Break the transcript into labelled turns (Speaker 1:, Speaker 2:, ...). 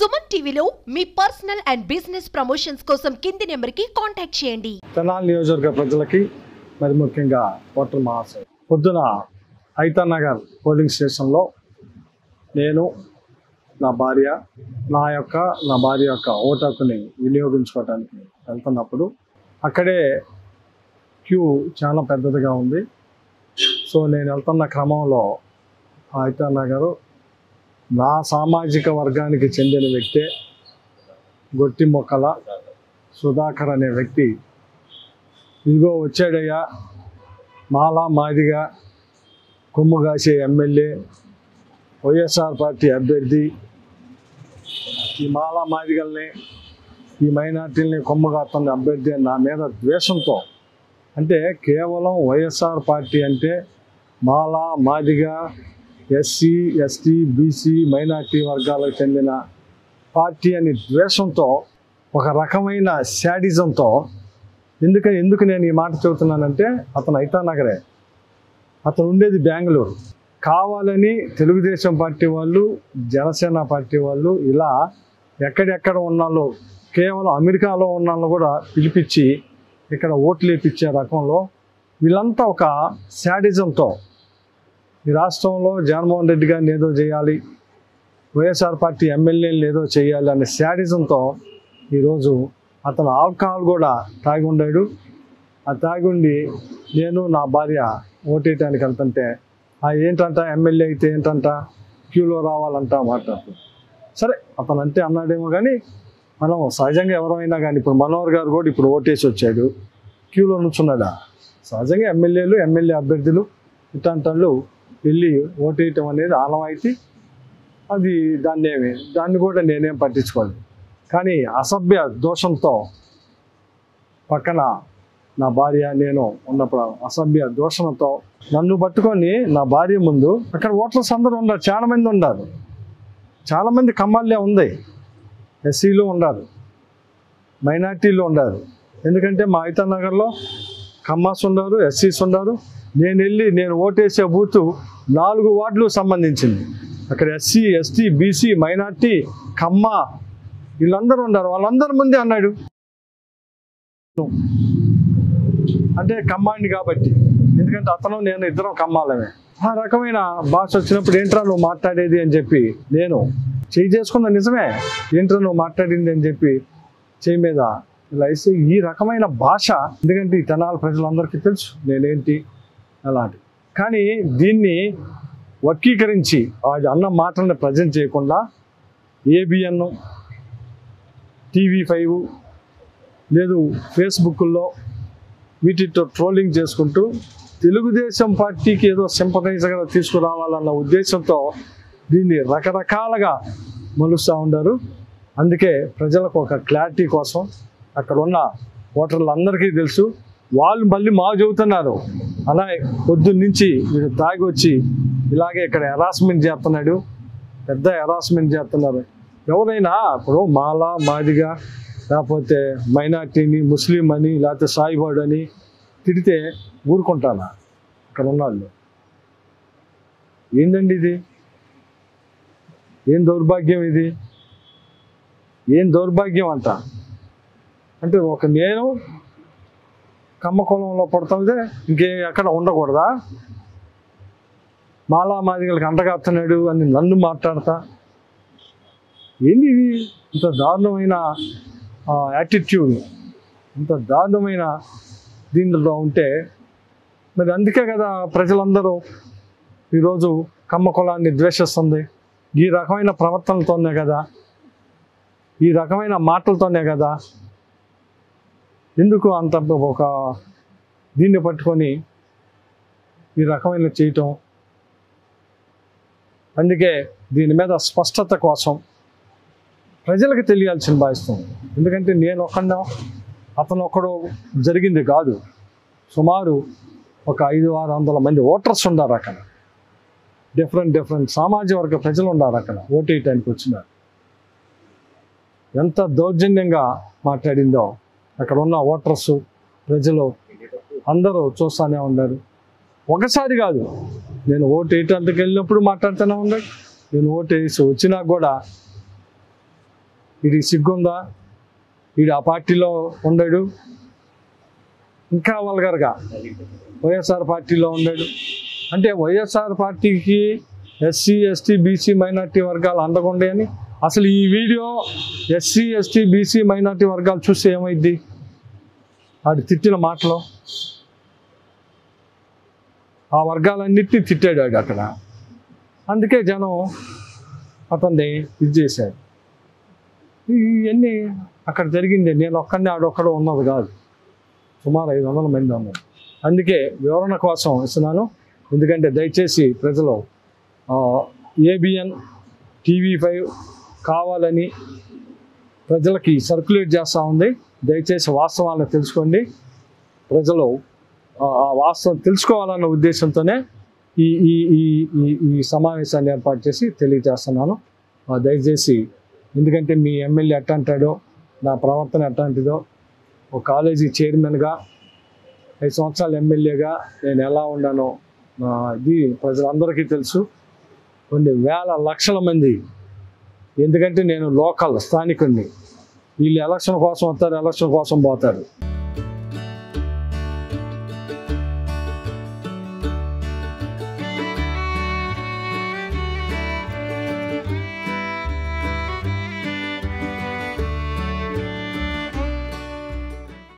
Speaker 1: సుమన్ టీవీలో మీ personal and business promotions కోసం కింది నెంబర్కి కాంటాక్ట్ చేయండి.
Speaker 2: తెనాలి నియోజకవర్గ ప్రజలకి మరి ముఖ్యంగా ఓటర్ మహాశయ పొద్దున ఐతానగర్ పోలింగ్ స్టేషన్లో నేను నా భార్య యొక్క ఓటు హక్కుని వినియోగించుకోవడానికి వెళ్తున్నప్పుడు అక్కడే క్యూ చాలా పెద్దదిగా ఉంది. సో నేను వెళ్తున్న క్రమంలో ఐతానగర్ నా సామాజిక వర్గానికి చెందిన వ్యక్తే గొట్టి మొక్కల సుధాకర్ అనే వ్యక్తి ఇదిగో వచ్చాడయ్యా, మాలా మాదిగా కొమ్ము కాసే ఎమ్మెల్యే, వైఎస్ఆర్ పార్టీ అభ్యర్థి, ఈ మాలా మాదిగల్ని ఈ మైనార్టీలని కొమ్ము కాస్తున్న అభ్యర్థి నా మీద ద్వేషంతో, అంటే కేవలం వైఎస్ఆర్ పార్టీ అంటే మాలా Madiga SC ST BC minority వర్గాలకు చెందిన పార్టీ అని ద్వేషంతో, ఒక రకమైన శాడిజంతో, ఎందుకు నేను ఈ మాట చెబుతున్నానంటే అతను ఐతానగరే, అతను ఉండేది బెంగళూరు. కావాలని తెలుగుదేశం పార్టీ వాళ్ళు, జనసేన పార్టీ వాళ్ళు ఇలా ఎక్కడెక్కడ ఉన్నాలో, కేవలం అమెరికాలో ఉన్నాళ్ళు కూడా పిలిపించి ఇక్కడ ఓట్లు వేయించే రకంలో వీళ్ళంతా ఒక శాడిజంతో ఈ రాష్ట్రంలో జగన్మోహన్ రెడ్డి గారిని ఏదో చేయాలి, వైఎస్ఆర్ పార్టీ ఎమ్మెల్యేలు ఏదో చేయాలి అనే శాడిజంతో ఈరోజు అతను ఆల్కహాల్ కూడా తాగి ఉండాడు. ఆ తాగి ఉండి నేను నా భార్య ఓటేయటానికి వెళ్తుంటే ఏంటంట ఎమ్మెల్యే అయితే ఏంటంట క్యూలో రావాలంట మాట్లాడుతుంది. సరే అతను అంటే అన్నాడేమో, కానీ మనం సహజంగా ఎవరైనా కానీ ఇప్పుడు మనోహర్ గారు కూడా ఇప్పుడు ఓటేసి వచ్చాడు, క్యూలో నుంచున్నాడా? సహజంగా ఎమ్మెల్యే అభ్యర్థులు ఇట్లాంటి వెళ్ళి ఓటేయటం అనేది ఆనవాయితీ. అది దాన్ని కూడా నేనేం పట్టించుకోలేదు. కానీ అసభ్య దోషంతో పక్కన నా భార్య నేను ఉన్నప్పుడు అసభ్య దోషంతో నన్ను పట్టుకొని నా భార్య ముందు అక్కడ ఓటర్స్ అందరూ ఉన్నారు, చాలామంది ఉన్నారు, చాలామంది కమ్మాళ్ళే ఉంది, ఎస్సీలు ఉన్నారు, మైనార్టీలు ఉన్నారు. ఎందుకంటే మా ఐతానగర్లో కమ్మాస్ ఉన్నారు, ఎస్సీస్ ఉన్నారు. నేను ఓటేసే బూతు 4 వార్డులు సంబంధించింది. అక్కడ ఎస్సీ ఎస్టీ బీసీ మైనార్టీ కమ్మ వీళ్ళందరూ ఉన్నారు. వాళ్ళందరి ముందే అన్నాడు, అంటే కమ్మాండి కాబట్టి, ఎందుకంటే అతను నేను ఇద్దరం కమ్మాలమే. ఆ రకమైన భాష వచ్చినప్పుడు ఏంట్రా నువ్వు మాట్లాడేది అని చెప్పి నేను చేయి చేసుకున్న నిజమే, ఏంట్రా నువ్వు మాట్లాడింది అని చెప్పి చేయి మీద ఇలా వేసి ఈ రకమైన భాష, ఎందుకంటే ఈ తెనాలి ప్రజలందరికీ తెలుసు నేనేంటి అలాంటి. కానీ దీన్ని వర్గీకరించి అన్న మాటలను ప్రజెంట్ చేయకుండా ఏబిఎన్, TV5 లేదు ఫేస్బుక్లో వీటితో ట్రోలింగ్ చేసుకుంటూ తెలుగుదేశం పార్టీకి ఏదో సింపథైజర్గా తీసుకురావాలన్న ఉద్దేశంతో దీన్ని రకరకాలుగా మలుస్తూ ఉన్నారు. అందుకే ప్రజలకు ఒక క్లారిటీ కోసం అక్కడ ఉన్న ఓటర్లందరికీ తెలుసు. వాళ్ళు మళ్ళీ మాకు చెబుతున్నారు, అలా పొద్దున్నుంచి వీడు తాగి వచ్చి ఇలాగే ఇక్కడ హెరాస్మెంట్ చేస్తున్నాడు, పెద్ద హెరాస్మెంట్ చేస్తున్నారు. ఎవరైనా ఇప్పుడు మాలా మాదిగా లేకపోతే మైనార్టీని ముస్లిం అని లేకపోతే సాయిబాడు అని తిడితే ఊరుకుంటానా? ఇక్కడ ఉన్నాళ్ళు ఏందండి ఇది? ఏం దౌర్భాగ్యం ఇది? ఏం దౌర్భాగ్యం అంట అంటే నేను కమ్మ కులంలో పడుతుంది, ఎక్కడ ఉండకూడదా? మాలా మాదిగలకు అంటగాస్తున్నాడు అని నన్ను మాట్లాడతా, ఏంది ఇది? ఇంత దారుణమైన యాటిట్యూడ్, ఇంత దారుణమైన దీనిలో ఉంటే మరి అందుకే కదా ప్రజలందరూ ఈరోజు కమ్మ కులాన్ని ద్వేషిస్తుంది. ఈ రకమైన ప్రవర్తనలతోనే కదా, ఈ రకమైన మాటలతోనే కదా. ఎందుకు అంత ఒక దీన్ని పట్టుకొని ఈ రకమైన చేయటం? అందుకే దీని మీద స్పష్టత కోసం ప్రజలకు తెలియాల్సిన భావిస్తుంది. ఎందుకంటే నేను అతను ఒక్కడు జరిగింది కాదు, సుమారు ఒక 500-600 మంది ఓటర్స్ ఉన్నారు అక్కడ. డిఫరెంట్ సామాజిక వర్గ ప్రజలు ఉన్నారు అక్కడ ఓటేయటానికి వచ్చినారు. ఎంత దౌర్జన్యంగా మాట్లాడిందో అక్కడ ఉన్న ఓటర్స్ ప్రజలు అందరూ చూస్తూనే ఉన్నారు. ఒకసారి కాదు, నేను ఓటు వేయటానికి వెళ్ళినప్పుడు మాట్లాడుతూనే ఉన్నాడు, నేను ఓటు వేసి వచ్చినా కూడా వీడికి సిగ్గుందా, వీడు ఆ పార్టీలో ఉండడు, ఇంకా వల్గర్గా వైఎస్ఆర్ పార్టీలో ఉన్నాడు అంటే వైఎస్ఆర్ పార్టీకి ఎస్సీ ఎస్టీ బీసీ మైనార్టీ వర్గాలు అండగుండే అని. అసలు ఈ video SC ST BC minority వర్గాలు చూస్తే ఏమైద్ది? వాడు తిట్టిన మాటలు ఆ వర్గాలన్నిటినీ తిట్టాడు వాడు అక్కడ. అందుకే జనం అతన్ని ఇది చేశాడు. ఇవన్నీ అక్కడ జరిగింది. నేను ఒక్కడిని ఆడొక్కడో ఉన్నది కాదు, సుమారు 500 మంది ఉన్నారు. అందుకే వివరణ కోసం ఇస్తున్నాను. ఎందుకంటే దయచేసి ప్రజలు ABN TV5 కావాలని ప్రజలకి సర్క్యులేట్ చేస్తూ ఉంది. దయచేసి వాస్తవాలను తెలుసుకోండి. ప్రజలు ఆ వాస్తవం తెలుసుకోవాలన్న ఉద్దేశంతోనే ఈ ఈ ఈ ఈ సమావేశాన్ని ఏర్పాటు చేసి తెలియజేస్తున్నాను. దయచేసి, ఎందుకంటే మీ ఎమ్మెల్యే ఎట్లా అంటాడో, నా ప్రవర్తన ఎట్లాంటిదో, ఒక కాలేజీ చైర్మన్గా 5 సంవత్సరాల ఎమ్మెల్యేగా నేను ఎలా ఉన్నానో ఇది ప్రజలందరికీ తెలుసు. కొన్ని వేల లక్షల మంది, ఎందుకంటే నేను లోకల్ స్థానికుడిని, వీళ్ళు ఎలక్షన్ కోసం వస్తారు, ఎలక్షన్ కోసం పోతారు.